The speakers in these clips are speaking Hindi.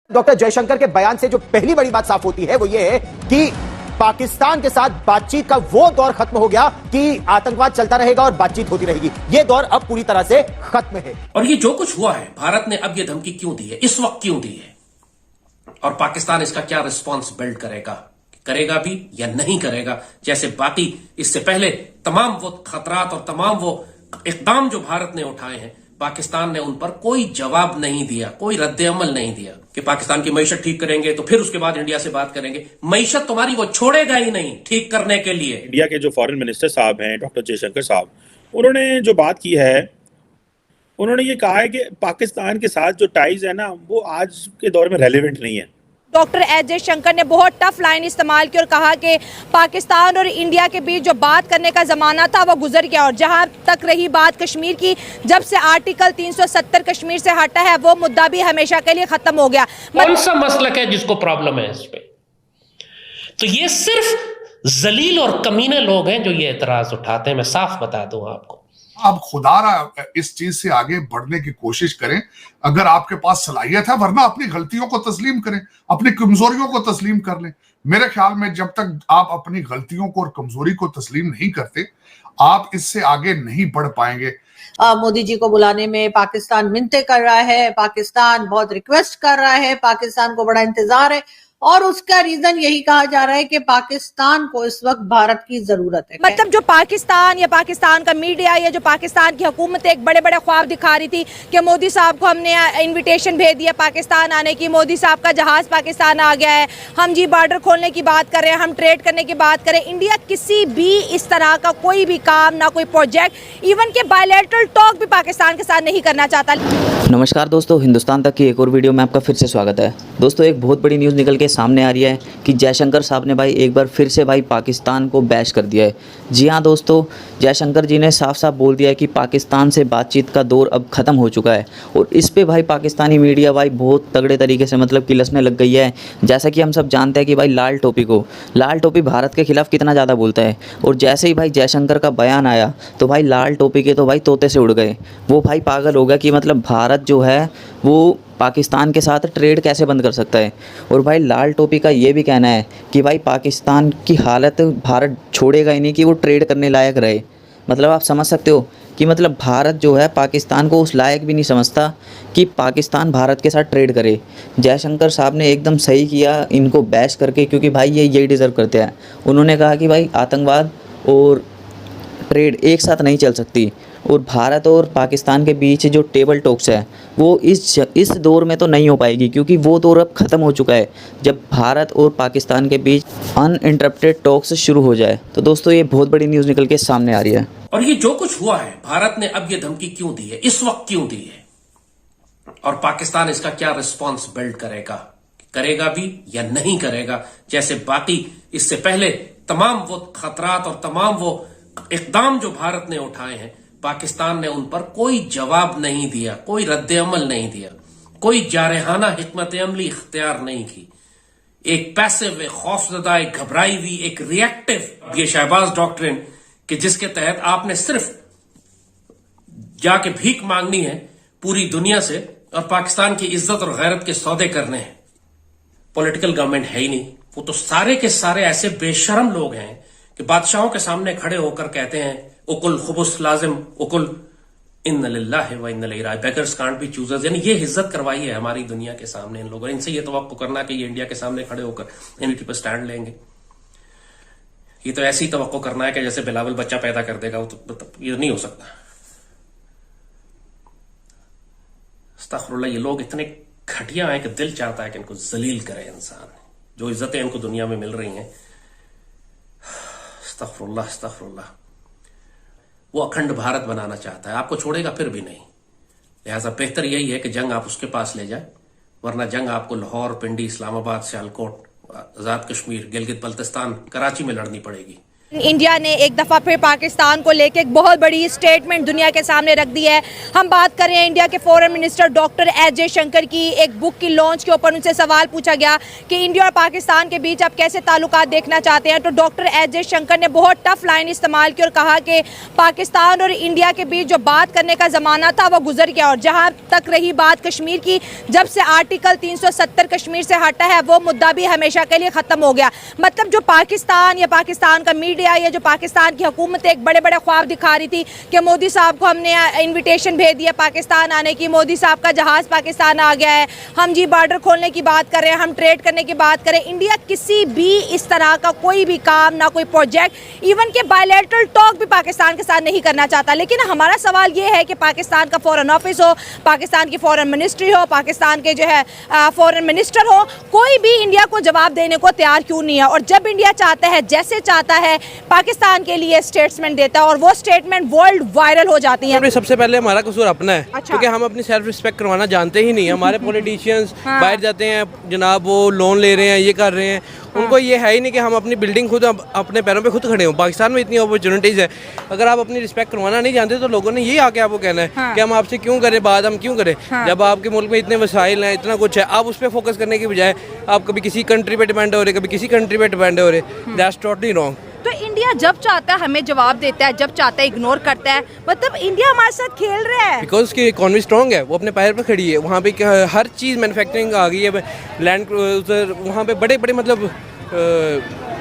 डॉक्टर जयशंकर के बयान से जो पहली बड़ी बात साफ होती है वो ये है कि पाकिस्तान के साथ बातचीत का वो दौर खत्म हो गया कि आतंकवाद चलता रहेगा और बातचीत होती रहेगी। ये दौर अब पूरी तरह से खत्म है। और ये जो कुछ हुआ है, भारत ने अब ये धमकी क्यों दी है, इस वक्त क्यों दी है, और पाकिस्तान इसका क्या रिस्पॉन्स बिल्ड करेगा भी या नहीं करेगा, जैसे बाकी इससे पहले तमाम वो खतरात और तमाम वो इकदाम जो भारत ने उठाए हैं, पाकिस्तान ने उन पर कोई जवाब नहीं दिया, कोई रद्द-ए-अमल नहीं दिया कि पाकिस्तान की मईशत ठीक करेंगे तो फिर उसके बाद इंडिया से बात करेंगे। मईशत तुम्हारी वो छोड़ेगा ही नहीं ठीक करने के लिए। इंडिया के जो फॉरेन मिनिस्टर साहब हैं, डॉक्टर जयशंकर साहब, उन्होंने जो बात की है, उन्होंने ये कहा है कि पाकिस्तान के साथ जो टाइज है ना, वो आज के दौर में रेलेवेंट नहीं है। डॉक्टर एस जयशंकर ने बहुत टफ लाइन इस्तेमाल की और कहा कि पाकिस्तान और इंडिया के बीच जो बात करने का ज़माना था वो गुजर गया, और जहां तक रही बात कश्मीर की, जब से आर्टिकल 370 कश्मीर से हटा है वो मुद्दा भी हमेशा के लिए खत्म हो गया। कौन सा मसलक है जिसको प्रॉब्लम है इस पे? तो ये सिर्फ जलील और कमीने लोग हैं जो ये एतराज उठाते हैं। मैं साफ बता दूं आपको, आप खुदारा इस चीज से आगे बढ़ने की कोशिश करें अगर आपके पास सलाहियत है, वरना अपनी गलतियों को तस्लीम करें, अपनी कमजोरियों को तस्लीम कर लें। मेरे ख्याल में जब तक आप अपनी गलतियों को और कमजोरी को तस्लीम नहीं करते, आप इससे आगे नहीं बढ़ पाएंगे। मोदी जी को बुलाने में पाकिस्तान मिन्नतें कर रहा है, पाकिस्तान बहुत रिक्वेस्ट कर रहा है, पाकिस्तान को बड़ा इंतजार है, और उसका रीजन यही कहा जा रहा है कि पाकिस्तान को इस वक्त भारत की जरूरत है। मतलब जो पाकिस्तान या पाकिस्तान का मीडिया या जो पाकिस्तान की हुकूमत एक बड़े बड़े ख्वाब दिखा रही थी कि मोदी साहब को हमने इनविटेशन भेज दिया पाकिस्तान आने की, मोदी साहब का जहाज पाकिस्तान आ गया है, हम जी बॉर्डर खोलने की बात कर रहे हैं, हम ट्रेड करने की बात करें। इंडिया किसी भी इस तरह का कोई भी काम, ना कोई प्रोजेक्ट, इवन के बायलैटरल टॉक भी पाकिस्तान के साथ नहीं करना चाहता। नमस्कार दोस्तों, हिंदुस्तान तक की एक और वीडियो में आपका फिर से स्वागत है। दोस्तों, एक बहुत बड़ी न्यूज़ निकल के सामने आ रही है कि जयशंकर साहब ने भाई एक बार फिर से भाई पाकिस्तान को बैश कर दिया है। जी हाँ दोस्तों, जयशंकर जी ने साफ साफ बोल दिया है कि पाकिस्तान से बातचीत का दौर अब ख़त्म हो चुका है, और इस पे भाई पाकिस्तानी मीडिया भाई बहुत तगड़े तरीके से मतलब किलसने लग गई है। जैसा कि हम सब जानते हैं कि भाई लाल टोपी भारत के खिलाफ कितना ज़्यादा बोलता है, और जैसे ही भाई जयशंकर का बयान आया तो भाई लाल टोपी के तो भाई तोते से उड़ गए। वो भाई पागल हो गया कि मतलब भारत जो है वो पाकिस्तान के साथ ट्रेड कैसे बंद कर सकता है। और भाई लाल टोपी का ये भी कहना है कि भाई पाकिस्तान की हालत भारत छोड़ेगा ही नहीं कि वो ट्रेड करने लायक रहे। मतलब आप समझ सकते हो कि मतलब भारत जो है पाकिस्तान को उस लायक भी नहीं समझता कि पाकिस्तान भारत के साथ ट्रेड करे। जयशंकर साहब ने एकदम सही किया इनको बैश करके, क्योंकि भाई ये यही डिज़र्व करते हैं। उन्होंने कहा कि भाई आतंकवाद और ट्रेड एक साथ नहीं चल सकती, और भारत और पाकिस्तान के बीच जो टेबल टॉक्स है वो इस दौर में तो नहीं हो पाएगी, क्योंकि वो दौर अब ख़त्म हो चुका है जब भारत और पाकिस्तान के बीच अनइंटरप्टेड टॉक्स शुरू हो जाए। तो दोस्तों, ये बहुत बड़ी न्यूज़ निकल के सामने आ रही है। और ये जो कुछ हुआ है, भारत ने अब ये धमकी क्यों दी है, इस वक्त क्यों दी है, और पाकिस्तान इसका क्या रिस्पॉन्स बिल्ड करेगा भी या नहीं करेगा, जैसे बाकी इससे पहले तमाम वो खतरात और तमाम वो इकदाम जो भारत ने उठाए हैं, पाकिस्तान ने उन पर कोई जवाब नहीं दिया, कोई रद्द-ए-अमल नहीं दिया, कोई जारहाना हिकमत-ए-अमली इख्तियार नहीं की। एक पैसिव, एक खौफजदा, एक घबराई हुई, एक रिएक्टिव ये शहबाज डॉक्ट्रिन कि जिसके तहत आपने सिर्फ जाके भीख मांगनी है पूरी दुनिया से और पाकिस्तान की इज्जत और गैरत के सौदे करने हैं। पॉलिटिकल गवर्नमेंट है ही नहीं, वो तो सारे के सारे ऐसे बेशरम लोग हैं कि बादशाहों के सामने खड़े होकर कहते हैं उकुल खुबुस लाजिम उकुल इन्ना लिल्लाहि व इन्ना इलैहि राजिऊन, बेगर्स कांट बी चूजर्स। यानी ये इज्जत करवाई है हमारी दुनिया के सामने इन लोगों ने। इनसे ये तवक्को करना कि ये इंडिया के सामने खड़े होकर यूनिटी पर स्टैंड लेंगे, ये तो ऐसी तवक्को करना है कि जैसे बिलावल बच्चा पैदा कर देगा, वो तो ये नहीं हो सकता। अस्तगफिरुल्लाह, ये लोग इतने घटिया हैं कि दिल चाहता है कि इनको जलील करे इंसान, जो इज्जतें इनको दुनिया में मिल रही हैं। अस्तगफिरुल्लाह, वो अखंड भारत बनाना चाहता है, आपको छोड़ेगा फिर भी नहीं। लिहाजा बेहतर यही है कि जंग आप उसके पास ले जाए, वरना जंग आपको लाहौर, पिंडी, इस्लामाबाद, सियालकोट, आजाद कश्मीर, गिलगित बल्तिस्तान, कराची में लड़नी पड़ेगी। इंडिया ने एक दफ़ा फिर पाकिस्तान को लेकर एक बहुत बड़ी स्टेटमेंट दुनिया के सामने रख दी है। हम बात कर रहे हैं इंडिया के foreign minister doctor S Jaishankar की। एक बुक की लॉन्च के ऊपर उनसे सवाल पूछा गया कि इंडिया और पाकिस्तान के बीच आप कैसे ताल्लुकात देखना चाहते हैं, तो डॉक्टर एस जयशंकर ने बहुत टफ लाइन इस्तेमाल की और कहा कि पाकिस्तान और इंडिया के बीच जो बात करने का ज़माना था वो गुजर गया। और जहाँ तक रही बात कश्मीर की, जब से आर्टिकल 370 कश्मीर से हटा है वो मुद्दा भी हमेशा के लिए ख़त्म हो गया। मतलब जो पाकिस्तान या पाकिस्तान का ये जो पाकिस्तान की हुकूमत एक बड़े बड़े ख्वाब दिखा रही थी कि मोदी साहब को हमने इनविटेशन भेज दिया पाकिस्तान आने की, मोदी साहब का जहाज़ पाकिस्तान आ गया है, हम जी बॉर्डर खोलने की बात कर रहे हैं, हम ट्रेड करने की बात करें। इंडिया किसी भी इस तरह का कोई भी काम, ना कोई प्रोजेक्ट, इवन के बायलैटरल टॉक भी पाकिस्तान के साथ नहीं करना चाहता। लेकिन हमारा सवाल ये है कि पाकिस्तान का फॉरेन ऑफिस हो, पाकिस्तान की फॉरेन मिनिस्ट्री हो, पाकिस्तान के जो है फॉरेन मिनिस्टर हो, कोई भी इंडिया को जवाब देने को तैयार क्यों नहीं है। और जब इंडिया चाहता है, जैसे चाहता है, पाकिस्तान के लिए स्टेटमेंट देता है और वो स्टेटमेंट वर्ल्ड वायरल हो जाती है। सबसे पहले हमारा कसूर अपना है। अच्छा। क्योंकि हम अपनी सेल्फ रिस्पेक्ट करवाना जानते ही नहीं। हमारे पॉलिटिशियंस बाहर जाते हैं जनाब, वो लोन ले रहे हैं, ये कर रहे हैं, उनको ये है ही नहीं कि हम अपनी बिल्डिंग खुद अपने पैरों पे खुद खड़े हों। पाकिस्तान में इतनी अपॉर्चुनिटीज़ है, अगर आप अपनी रिस्पेक्ट करवाना नहीं जानते तो लोगों ने ये आके आपको कहना है कि हम आपसे क्यों करें बात, हम क्यों करें। जब आपके मुल्क में इतने वसाइल हैं, इतना कुछ है, आप उस पर फोकस करने की बजाय आप कभी किसी कंट्री पे डिपेंड हो रहे, कभी किसी कंट्री पे डिपेंड हो रहे, दैट्स टोटली रॉन्ग। तो इंडिया जब चाहता है हमें जवाब देता है, जब चाहता है इग्नोर करता है। मतलब इंडिया हमारे साथ खेल रहा है बिकॉज उसकी इकॉनमी स्ट्रॉन्ग है, वो अपने पैर पर खड़ी है। वहाँ पे हर चीज़ मैन्युफैक्चरिंग आ गई है, लैंड क्रूजर, वहाँ पे बड़े बड़े मतलब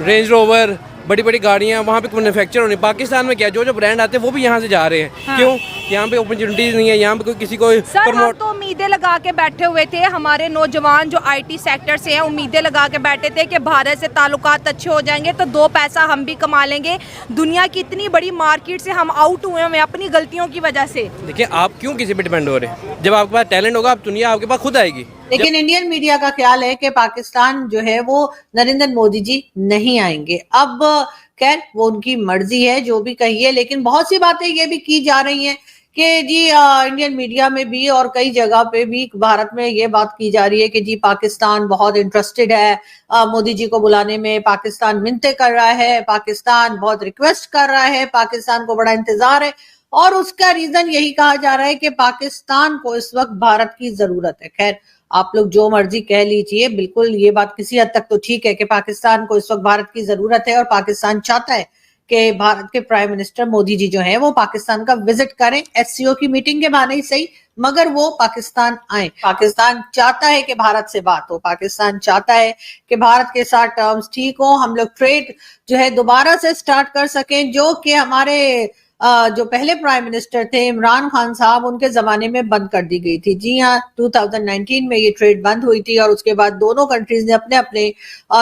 रेंज रोवर, बड़ी बड़ी गाड़ियाँ वहाँ पे मैन्युफैक्चर होनी। पाकिस्तान में क्या, जो जो ब्रांड आते हैं वो भी यहाँ से जा रहे हैं। क्यों? यहाँ पे अपॉर्चुनिटीज़ नहीं है, यहाँ पे कोई किसी को सर हम तो उम्मीदें लगा के बैठे हुए थे, हमारे नौजवान जो IT सेक्टर से हैं उम्मीदें लगा के बैठे थे कि भारत से ताल्लुकात अच्छे हो जाएंगे तो दो पैसा हम भी कमा लेंगे। दुनिया की इतनी बड़ी मार्केट से हम आउट हुए हैं अपनी गलतियों की वजह से। देखिए, आप क्यों किसी पे डिपेंड हो रहे हैं? जब आपके पास टैलेंट होगा, आप दुनिया आपके पास खुद आएगी। लेकिन इंडियन मीडिया का ख्याल है कि पाकिस्तान जो है वो नरेंद्र मोदी जी नहीं आएंगे। अब खैर वो उनकी मर्जी है, जो भी कहिए, लेकिन बहुत सी बातें ये भी की जा रही हैं कि जी इंडियन मीडिया में भी और कई जगह पे भी भारत में ये बात की जा रही है कि जी पाकिस्तान बहुत इंटरेस्टेड है मोदी जी को बुलाने में, पाकिस्तान मिन्नतें कर रहा है, पाकिस्तान बहुत रिक्वेस्ट कर रहा है, पाकिस्तान को बड़ा इंतजार है। और उसका रीजन यही कहा जा रहा है कि पाकिस्तान को इस वक्त भारत की जरूरत है। खैर आप लोग जो मर्जी कह लीजिए, बिल्कुल ये बात किसी हद तक तो ठीक है कि पाकिस्तान को इस वक्त भारत की जरूरत है और पाकिस्तान चाहता है कि भारत के प्राइम मिनिस्टर मोदी जी जो हैं वो पाकिस्तान का विजिट करें, SCO की मीटिंग के बहाने ही सही, मगर वो पाकिस्तान आए। पाकिस्तान चाहता है कि भारत से बात हो, पाकिस्तान चाहता है कि भारत के साथ टर्म्स ठीक हो, हम लोग ट्रेड जो है दोबारा से स्टार्ट कर सकें, जो कि हमारे जो पहले प्राइम मिनिस्टर थे इमरान खान साहब, उनके जमाने में बंद कर दी गई थी। जी हाँ, 2019 में ये ट्रेड बंद हुई थी और उसके बाद दोनों कंट्रीज ने अपने अपने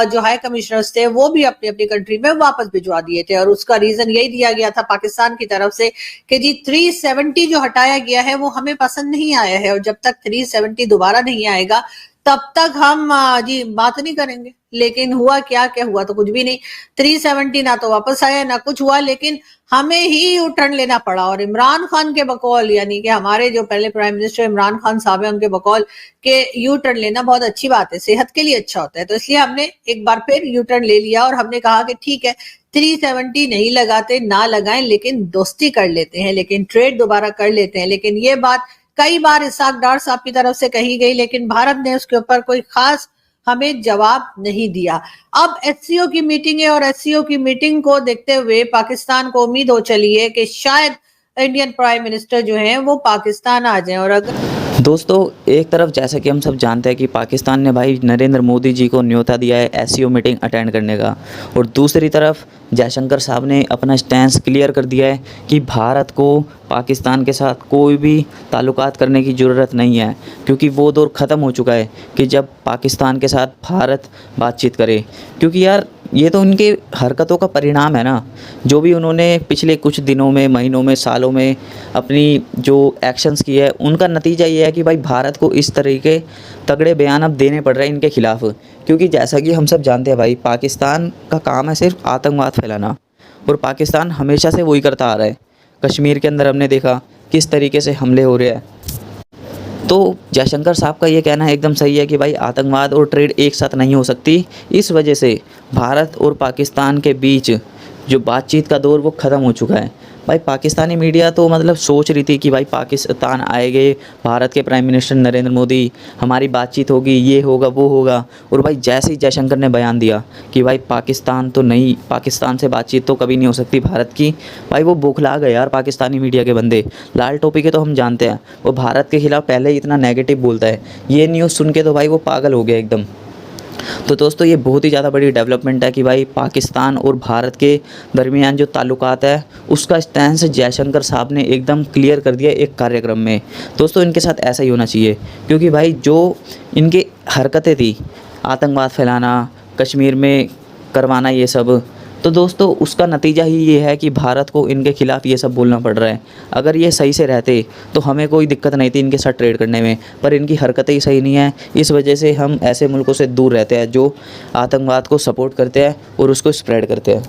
जो हाई कमिश्नर्स थे वो भी अपनी अपनी कंट्री में वापस भिजवा दिए थे। और उसका रीजन यही दिया गया था पाकिस्तान की तरफ से कि जी 370 जो हटाया गया है वो हमें पसंद नहीं आया है और जब तक 370 दोबारा नहीं आएगा तब तक हम जी बात नहीं करेंगे। लेकिन हुआ क्या हुआ तो कुछ भी नहीं। 370 ना तो वापस आया ना कुछ हुआ, लेकिन हमें ही यू टर्न लेना पड़ा। और इमरान खान के बकौल, यानी कि हमारे जो पहले प्राइम मिनिस्टर इमरान खान साहब है, उनके बकौल के यू टर्न लेना बहुत अच्छी बात है, सेहत के लिए अच्छा होता है। तो इसलिए हमने एक बार फिर यू टर्न ले लिया और हमने कहा कि ठीक है 370 नहीं लगाते, ना लगाएं, लेकिन दोस्ती कर लेते हैं, लेकिन ट्रेड दोबारा कर लेते हैं। लेकिन ये बात कई बार इसाक डार साहब की तरफ से कही गई, लेकिन भारत ने उसके ऊपर कोई खास हमें जवाब नहीं दिया। अब SCO की मीटिंग है और SCO की मीटिंग को देखते हुए पाकिस्तान को उम्मीद हो चली है कि शायद इंडियन प्राइम मिनिस्टर जो हैं वो पाकिस्तान आ जाएं। और अगर दोस्तों एक तरफ जैसा कि हम सब जानते हैं कि पाकिस्तान ने भाई नरेंद्र मोदी जी को न्योता दिया है SCO मीटिंग अटेंड करने का, और दूसरी तरफ जयशंकर साहब ने अपना स्टैंस क्लियर कर दिया है कि भारत को पाकिस्तान के साथ कोई भी ताल्लुकात करने की ज़रूरत नहीं है, क्योंकि वो दौर ख़त्म हो चुका है कि जब पाकिस्तान के साथ भारत बातचीत करे। क्योंकि यार ये तो उनके हरकतों का परिणाम है ना, जो भी उन्होंने पिछले कुछ दिनों में, महीनों में, सालों में अपनी जो एक्शंस किए हैं, उनका नतीजा ये है कि भाई भारत को इस तरीके तगड़े बयान अब देने पड़ रहे हैं इनके ख़िलाफ़। क्योंकि जैसा कि हम सब जानते हैं भाई, पाकिस्तान का काम है सिर्फ आतंकवाद फैलाना, और पाकिस्तान हमेशा से वही करता आ रहा है। कश्मीर के अंदर हमने देखा किस तरीके से हमले हो रहे हैं। तो जयशंकर साहब का ये कहना एकदम सही है कि भाई आतंकवाद और ट्रेड एक साथ नहीं हो सकती। इस वजह से भारत और पाकिस्तान के बीच जो बातचीत का दौर वो ख़त्म हो चुका है। भाई पाकिस्तानी मीडिया तो मतलब सोच रही थी कि भाई पाकिस्तान आएंगे, भारत के प्राइम मिनिस्टर नरेंद्र मोदी, हमारी बातचीत होगी, ये होगा वो होगा। और भाई जैसे ही जयशंकर ने बयान दिया कि भाई पाकिस्तान तो नहीं, पाकिस्तान से बातचीत तो कभी नहीं हो सकती भारत की, भाई वो बौखला गए यार पाकिस्तानी मीडिया के बंदे। लाल टोपी के तो हम जानते हैं, वो भारत के खिलाफ पहले ही इतना नेगेटिव बोलता है, ये न्यूज़ सुन के तो भाई वो पागल हो गया एकदम। तो दोस्तों ये बहुत ही ज़्यादा बड़ी डेवलपमेंट है कि भाई पाकिस्तान और भारत के दरमियान जो ताल्लुकात है उसका स्टैंड जयशंकर साहब ने एकदम क्लियर कर दिया एक कार्यक्रम में। दोस्तों इनके साथ ऐसा ही होना चाहिए, क्योंकि भाई जो इनकी हरकतें थी, आतंकवाद फैलाना, कश्मीर में करवाना, ये सब, तो दोस्तों उसका नतीजा ही ये है कि भारत को इनके खिलाफ़ ये सब बोलना पड़ रहा है। अगर ये सही से रहते तो हमें कोई दिक्कत नहीं थी इनके साथ ट्रेड करने में, पर इनकी हरकतें ही सही नहीं है। इस वजह से हम ऐसे मुल्कों से दूर रहते हैं जो आतंकवाद को सपोर्ट करते हैं और उसको स्प्रेड करते हैं।